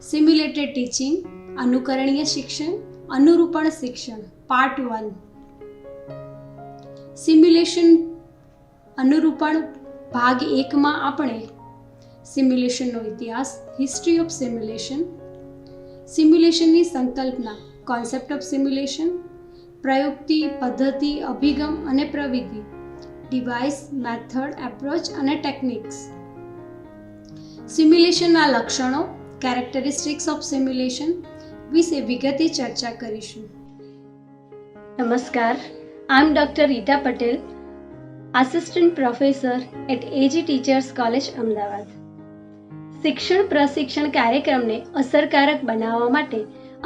Simulated teaching, અનુકરણીય શિક્ષણ, અનુરૂપણ શિક્ષણ, part 1. Simulation અનુરૂપણ ભાગ 1માં આપણે સિમ્યુલેશનનો ઇતિહાસ, હિસ્ટ્રી ઓફ સિમ્યુલેશન, સિમ્યુલેશનની સંકલ્પના, કોન્સેપ્ટ ઓફ સિમ્યુલેશન, પ્રયુક્તિ, પદ્ધતિ, અભિગમ અને પ્રવિધિ, ડિવાઇસ, મેથડ, એપ્રોચ અને ટેકનિક્સ, સિમ્યુલેશનના લક્ષણો, કેરેક્ટરિસ્ટિક્સ ઓફ સિમ્યુલેશન વિશે વિગતે ચર્ચા કરીશું. નમસ્કાર, I am doctor Rita Patel, assistant professor at AG teachers college, Ahmedabad. શિક્ષણ પ્રશિક્ષણ કાર્યક્રમને અસરકારક બનાવવા માટે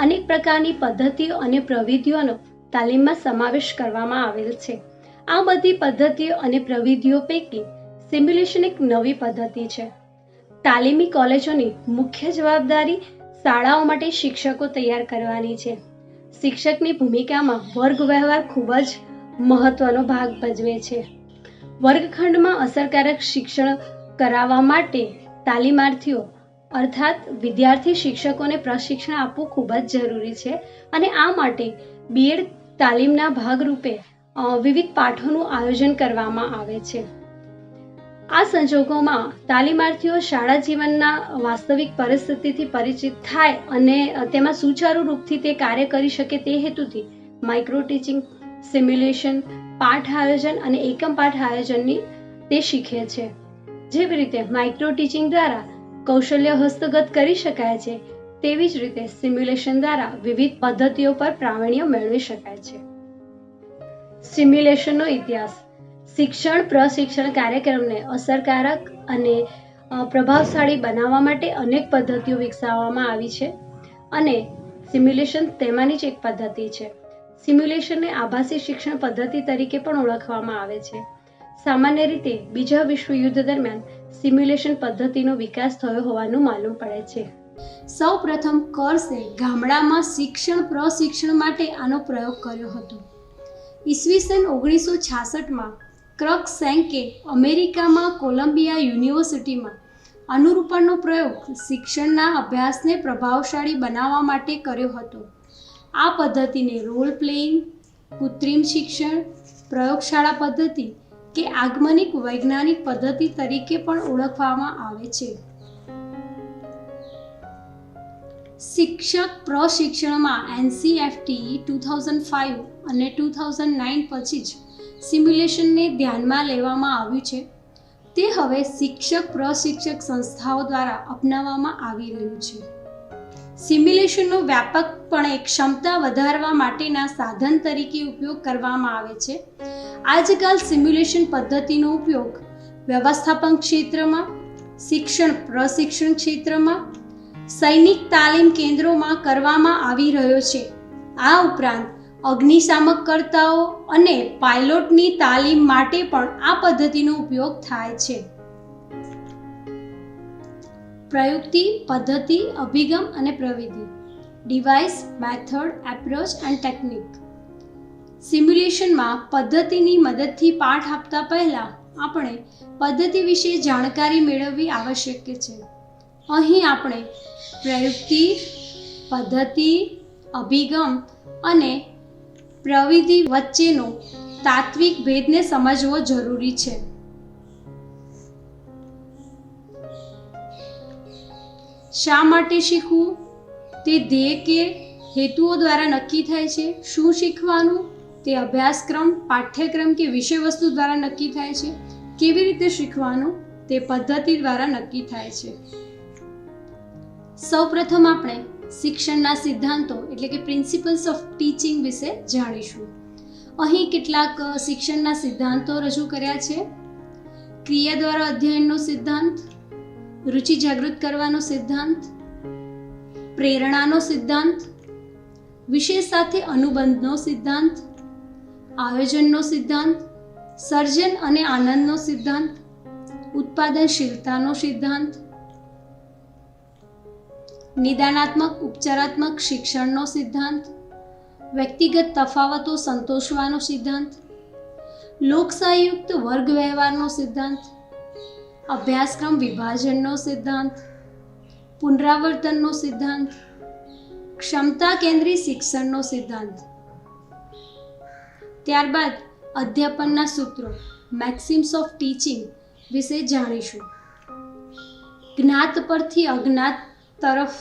અનેક પ્રકારની પદ્ધતિઓ અને પ્રવિધિઓનો તાલીમમાં સમાવેશ કરવામાં આવેલ છે. આ બધી પદ્ધતિઓ અને પ્રવિધિઓ પૈકી સિમ્યુલેશન એક નવી પદ્ધતિ છે. તાલીમી કોલેજોની મુખ્ય જવાબદારી શાળાઓ માટે શિક્ષકો તૈયાર કરવાની છે. શિક્ષકની ભૂમિકામાં વર્ગ વ્યવહાર ખૂબ જ મહત્વનો ભાગ ભજવે છે. વર્ગખંડમાં અસરકારક શિક્ષણ કરાવવા માટે તાલીમાર્થીઓ અર્થાત વિદ્યાર્થી શિક્ષકોને પ્રશિક્ષણ આપવું ખૂબ જ જરૂરી છે અને આ માટે બીએડ તાલીમના ભાગરૂપે વિવિધ પાઠોનું આયોજન કરવામાં આવે છે. આ સંજોગોમાં તાલીમાર્થીઓ શાળા જીવનના વાસ્તવિક પરિસ્થિતિથી પરિચિત થાય અને તેમાં સુચારુ રૂપથી તે કાર્ય કરી શકે તે હેતુથી માઇક્રો ટીચિંગ, સિમ્યુલેશન, પાઠ આયોજન અને એકમ પાઠ આયોજનની તે શીખે છે. જેવી રીતે માઇક્રો ટીચિંગ દ્વારા કૌશલ્ય હસ્તગત કરી શકાય છે, તેવી જ રીતે સિમ્યુલેશન દ્વારા વિવિધ પદ્ધતિઓ પર પ્રાવીણ્ય મેળવી શકાય છે. સિમ્યુલેશનનો ઇતિહાસ. શિક્ષણ પ્રશિક્ષણ કાર્યક્રમને અસરકારક અને પ્રભાવશાળી બનાવવા માટે અનેક પદ્ધતિઓ વિકસાવવામાં આવી છે અને સિમ્યુલેશન તેમાંની જ એક પદ્ધતિ છે. સિમ્યુલેશનને આભાસી શિક્ષણ પદ્ધતિ તરીકે પણ ઓળખવામાં આવે છે. સામાન્ય રીતે બીજા વિશ્વયુદ્ધ દરમિયાન સિમ્યુલેશન પદ્ધતિનો વિકાસ થયો હોવાનું માલુમ પડે છે. સૌ પ્રથમ કર્સે ગામડામાં શિક્ષણ પ્રશિક્ષણ માટે આનો પ્રયોગ કર્યો હતો. ઈસવીસન 1966માં ક્રકસેન્કે અમેરિકામાં કોલંબિયા યુનિવર્સિટીમાં અનુરૂપણનો પ્રયોગ શિક્ષણના અભ્યાસને પ્રભાવશાળી બનાવવા માટે કર્યો હતો. આ પદ્ધતિને રોલ પ્લેઇંગ, કૃત્રિમ શિક્ષણ, પ્રયોગશાળા પદ્ધતિ કે આગમનિક વૈજ્ઞાનિક પદ્ધતિ તરીકે પણ ઓળખવામાં આવે છે. શિક્ષક પ્રશિક્ષણમાં NCFTE 2005 અને 2009 પછી જ સિમ્યુલેશનને ધ્યાનમાં લેવામાં આવ્યું છે. તે હવે શિક્ષક પ્રશિક્ષક સંસ્થાઓ દ્વારા અપનાવવામાં આવી રહ્યું છે. સિમ્યુલેશનનો વ્યાપકપણે ક્ષમતા વધારવા માટેના સાધન તરીકે ઉપયોગ કરવામાં આવે છે. આજકાલ સિમ્યુલેશન પદ્ધતિનો ઉપયોગ વ્યવસ્થાપન ક્ષેત્રમાં, શિક્ષણ પ્રશિક્ષણ ક્ષેત્રમાં, સૈનિક તાલીમ કેન્દ્રોમાં કરવામાં આવી રહ્યો છે. આ ઉપરાંત અગ્નિશામકકર્તાઓ અને પાયલોટની તાલીમ માટે પણ આ પદ્ધતિનો ઉપયોગ થાય છે. પ્રયુક્તિ, પદ્ધતિ, અભિગમ અને પ્રવિધિ, device, method, approach and technique. સિમ્યુલેશનમાં પદ્ધતિની મદદથી પાઠ આપતા પહેલા આપણે પદ્ધતિ વિશે જાણકારી મેળવવી આવશ્યક છે. અહીં આપણે પ્રયુક્તિ, પદ્ધતિ, અભિગમ અને પ્રવિધિ વચ્ચેનો તાત્વિક ભેદને સમજવો જરૂરી છે. શા માટે શીખવું તે ધ્યેય કે હેતુઓ દ્વારા નક્કી થાય છે. શું શીખવાનું તે અભ્યાસક્રમ, પાઠ્યક્રમ કે વિષયવસ્તુ દ્વારા નક્કી થાય છે. કેવી રીતે શીખવાનું તે પદ્ધતિ દ્વારા નક્કી થાય છે. સૌપ્રથમ આપણે શિક્ષણના સિદ્ધાંતો એટલે કે પ્રિન્સિપલ્સ ઓફ ટીચિંગ વિશે જાણીશું. અહીં કેટલાક શિક્ષણના સિદ્ધાંતો રજૂ કર્યા છે. ક્રિયા દ્વારા અધ્યયનનો સિદ્ધાંત, રુચિ જાગૃત કરવાનો સિદ્ધાંત, પ્રેરણાનો સિદ્ધાંત, વિષય સાથે અનુબંધનો સિદ્ધાંત, આયોજનનો સિદ્ધાંત, સર્જન અને આનંદનો સિદ્ધાંત, ઉત્પાદનશીલતાનો સિદ્ધાંત, નિદાનાત્મક ઉપચારાત્મક શિક્ષણનો સિદ્ધાંત, વ્યક્તિગત તફાવતો સંતોષવાનો સિદ્ધાંત, લોકશાહીયુક્ત વર્ગ વ્યવહારનો સિદ્ધાંત, અભ્યાસક્રમ વિભાજનનો સિદ્ધાંત, પુનરાવર્તનનો સિદ્ધાંત, ક્ષમતા કેન્દ્રી શિક્ષણનો સિદ્ધાંત. ત્યારબાદ અધ્યાપનના સૂત્રો મેક્સિમ્સ ઓફ ટીચિંગ વિશે જાણીશું. જ્ઞાત પરથી અજ્ઞાત તરફ,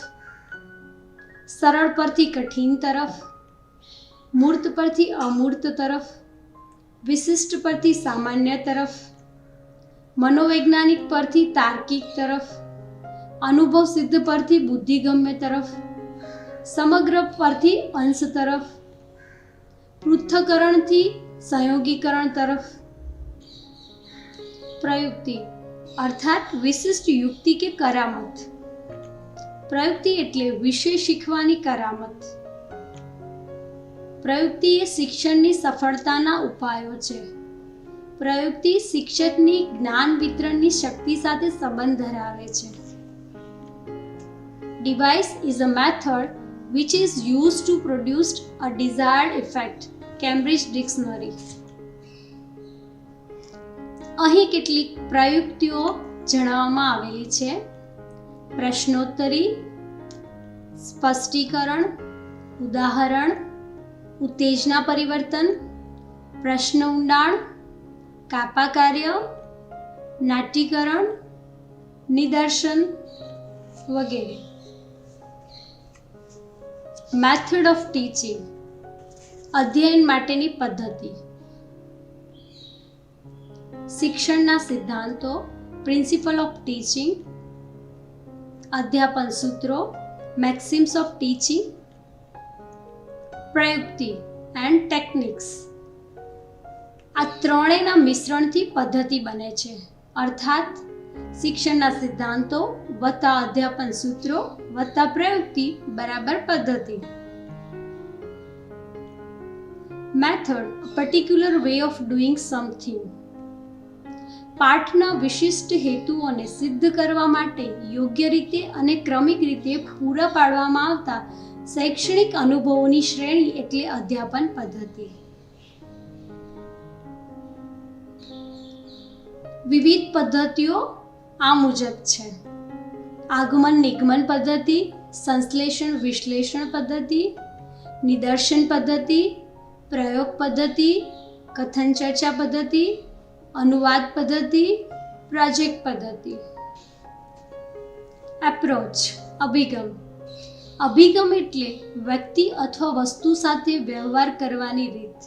સરળ પરથી કઠિન તરફ, મૂર્ત પરથી અમૂર્ત તરફ, વિશિષ્ટ પરથી સામાન્ય તરફ, મનોવૈજ્ઞાનિક પરથી તાર્કિક તરફ, અનુભવ સિદ્ધ પરથી બુદ્ધિગમ્ય તરફ, સમગ્ર પરથી અંશ તરફ, પૃથ્થકરણથી સંયોગીકરણ તરફ. પ્રયુક્તિ અર્થાત વિશિષ્ટ યુક્તિ કે કરામત. પ્રયુક્તિ એટલે વિષય શીખવાની કરામત. પ્રયુક્તિ એ શિક્ષણની સફળતાના ઉપાયો છે. પ્રયુક્તિ શિક્ષકની જ્ઞાન વિતરણની શક્તિ સાથે સંબંધ ધરાવે છે. Device is a method which is used to produce a desired effect. Cambridge Dictionary. અહીં કેટલીક પ્રયુક્તિઓ જણાવવામાં આવેલી છે. પ્રશ્નોત્તરી, સ્પષ્ટીકરણ, ઉદાહરણ, ઉત્તેજના પરિવર્તન, પ્રશ્ન ઊંડાણ, કાપા કાર્ય, નાટ્યકરણ, નિદર્શન વગેરે. મેથડ ઓફ ટીચિંગ અધ્યયન માટેની પદ્ધતિ. શિક્ષણના સિદ્ધાંતો પ્રિન્સિપલ ઓફ ટીચિંગ, અધ્યાપન સૂત્રો મેક્સિમ્સ ઓફ ટીચિંગ, પ્રયુક્તિ એન્ડ ટેકનિક્સ. આ ત્રણેયના મિશ્રણથી પદ્ધતિ બને છે. અર્થાત શિક્ષણના સિદ્ધાંતો વત્તા અધ્યાપન સૂત્રો વત્તા પ્રયુક્તિ બરાબર પદ્ધતિ. Method particular way of doing something. પાઠના વિશિષ્ટ હેતુઓને સિદ્ધ કરવા માટે યોગ્ય રીતે અને ક્રમિક રીતે પૂરા પાડવામાં આવતા શૈક્ષણિક અનુભવોની શ્રેણી એટલે અધ્યાપન પદ્ધતિ. વિવિધ પદ્ધતિઓ આ મુજબ છે. આગમન નિગમન પદ્ધતિ, સંશ્લેષણ વિશ્લેષણ પદ્ધતિ, નિદર્શન પદ્ધતિ, પ્રયોગ પદ્ધતિ, કથન ચર્ચા પદ્ધતિ, અનુવાદ પદ્ધતિ, પ્રોજેક્ટ પદ્ધતિ. એપ્રોચ અભિગમ. અભિગમ એટલે વ્યક્તિ અથવા વસ્તુ સાથે વ્યવહાર કરવાની રીત.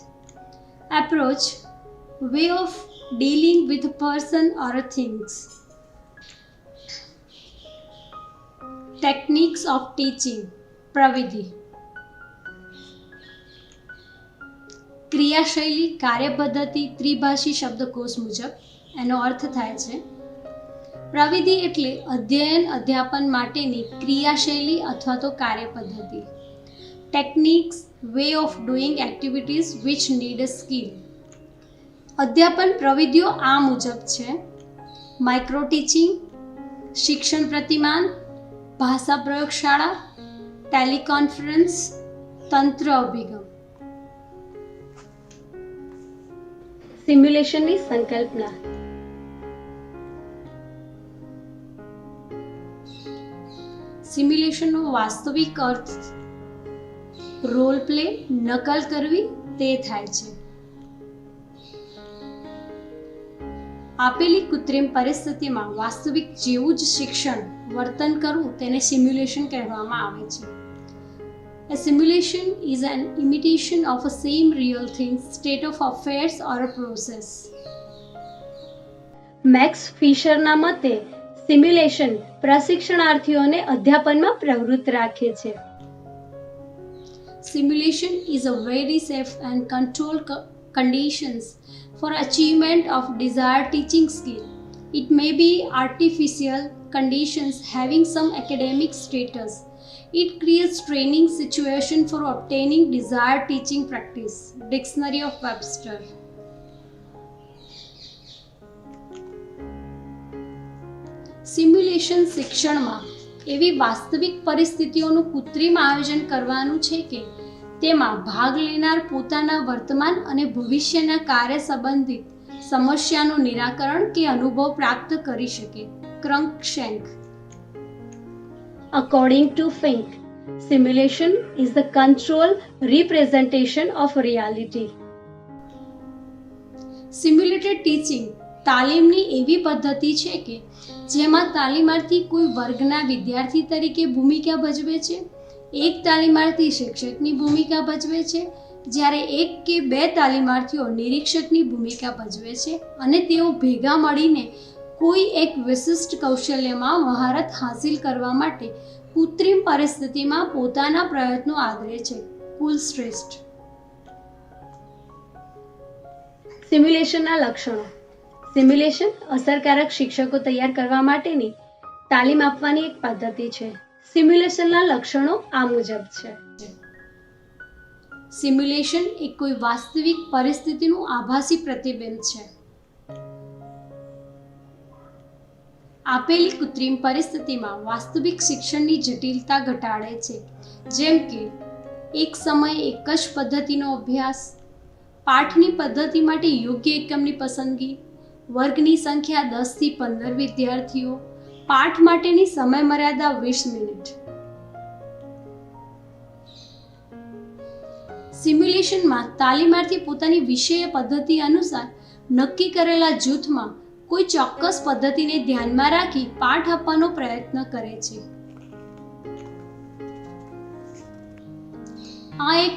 Approach way of dealing with a person or things. Techniques of teaching પ્રવિધિ. ક્રિયાશૈલી કાર્યપદ્ધતિ ત્રિભાષી શબ્દકોશ મુજબ એનો અર્થ થાય છે. પ્રવિધિ એટલે અધ્યયન અધ્યાપન માટેની ક્રિયાશૈલી અથવા તો કાર્યપદ્ધતિ. Techniques way of doing activities which need a skill. અધ્યાપન પ્રવિધિઓ આ મુજબ છે. માઇક્રો ટીચિંગ, શિક્ષણ પ્રતિમાન, ભાષા પ્રયોગશાળા, ટેલિકોન્ફરન્સ, તંત્ર અભિગમ. સિમ્યુલેશનની સંકલ્પના. સિમ્યુલેશનનો વાસ્તવિક અર્થ રોલ પ્લે, નકલ કરવી તે થાય છે. આપેલી કૃત્રિમ પરિસ્થિતિમાં વાસ્તવિક જેવું જ શિક્ષણ વર્તન કરવું તેને સિમ્યુલેશન કહેવામાં આવે છે. A simulation is an imitation of a same real thing, state of affairs or a process. Max ફિશરના મતે સિમ્યુલેશન પ્રશિક્ષણાર્થીઓને અધ્યાપનમાં પ્રવૃત્ત રાખે છે. Simulation is a very safe and controlled conditions for achievement of desired teaching skill. It may be artificial conditions having some academic status. It creates training situation for obtaining desired teaching practice. Dictionary of Webster. Simulation શિક્ષણમાં એવી વાસ્તવિક પરિસ્થિતિઓનું કૃત્રિમ આયોજન કરવાનું છે કે તેમાં ભાગ લેનાર પોતાના વર્તમાન અને ભવિષ્યના કાર્ય સંબંધિત સમસ્યાનું નિરાકરણ કે અનુભવ પ્રાપ્ત કરી શકે. ક્રંકશેન્ક. According to Fink, simulation is the control representation of reality. Simulated teaching તાલીમની એવી પદ્ધતિ છે કે જેમાં તાલીમાર્થી કોઈ વર્ગના વિદ્યાર્થી તરીકે ભૂમિકા ભજવે છે, એક તાલીમાર્થી શિક્ષકની ભૂમિકા ભજવે છે, જ્યારે એક કે બે તાલીમાર્થીઓ નિરીક્ષકની ભૂમિકા ભજવે છે અને તેઓ ભેગા મળીને કોઈ એક વિશિષ્ટ કૌશલ્યમાં મહારત હાંસિલ કરવા માટે કૃત્રિમ પરિસ્થિતિમાં પોતાના પ્રયત્નો આદરે છે. કુલ શ્રેષ્ઠ. સિમ્યુલેશનના લક્ષણો. સિમ્યુલેશન અસરકારક શિક્ષકો તૈયાર કરવા માટેની તાલીમ આપવાની એક પદ્ધતિ છે. સિમ્યુલેશનના લક્ષણો આ મુજબ છે. સિમ્યુલેશન એ કોઈ વાસ્તવિક પરિસ્થિતિનું આભાસી પ્રતિબિંબ છે. આપેલી કૃત્રિમ પરિસ્થિતિમાં વાસ્તવિક શિક્ષણની જટિલતા ઘટાડે છે, જેમ કે એક સમયે એક જ પદ્ધતિનો અભ્યાસ, પાઠની પદ્ધતિ માટે યોગ્ય એકમની પસંદગી, વર્ગની સંખ્યા 10 થી 15 વિદ્યાર્થીઓ, પાઠ માટેની સમયમર્યાદા 20 મિનિટ. સિમ્યુલેશનમાં તાલીમાર્થી પોતાની વિષય પદ્ધતિ અનુસાર નક્કી કરેલા જૂથમાં કોઈ ચોક્કસ પદ્ધતિને ધ્યાનમાં રાખી પાઠ આપવાનો પ્રયત્ન કરે છે. આ એક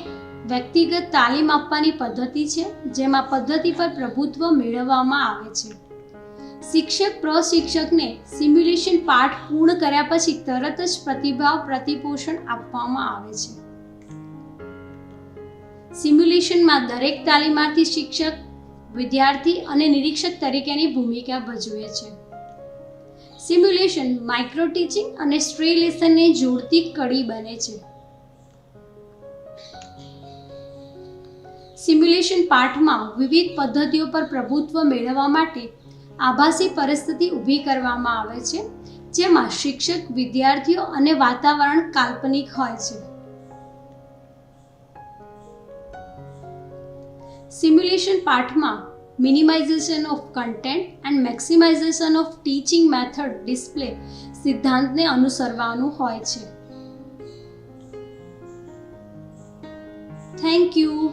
વ્યક્તિગત તાલીમ આપવાની પદ્ધતિ છે જેમાં પદ્ધતિ પર પ્રભુત્વ મેળવવામાં આવે છે. શિક્ષક પ્રશિક્ષકને સિમ્યુલેશન પાઠ પૂર્ણ કર્યા પછી તરત જ પ્રતિભાવ પ્રતિપોષણ આપવામાં આવે છે. સિમ્યુલેશનમાં દરેક તાલીમાર્થી શિક્ષક, વિદ્યાર્થી અને નિરીક્ષક તરીકેની ભૂમિકા ભજવે છે. સિમ્યુલેશન માઇક્રો ટીચિંગ અને સ્ટ્રે લેસનને જોડતી કડી બને છે. સિમ્યુલેશન પાઠમાં વિવિધ પદ્ધતિઓ પર પ્રભુત્વ મેળવવા માટે આભાસી પરિસ્થિતિ ઊભી કરવામાં આવે છે, જેમાં શિક્ષક, વિદ્યાર્થીઓ અને વાતાવરણ કાલ્પનિક હોય છે. સિમ્યુલેશન પાઠમાં minimization of content and maximization of teaching method display સિદ્ધાંતને અનુસરવાનું હોય છે. Thank you.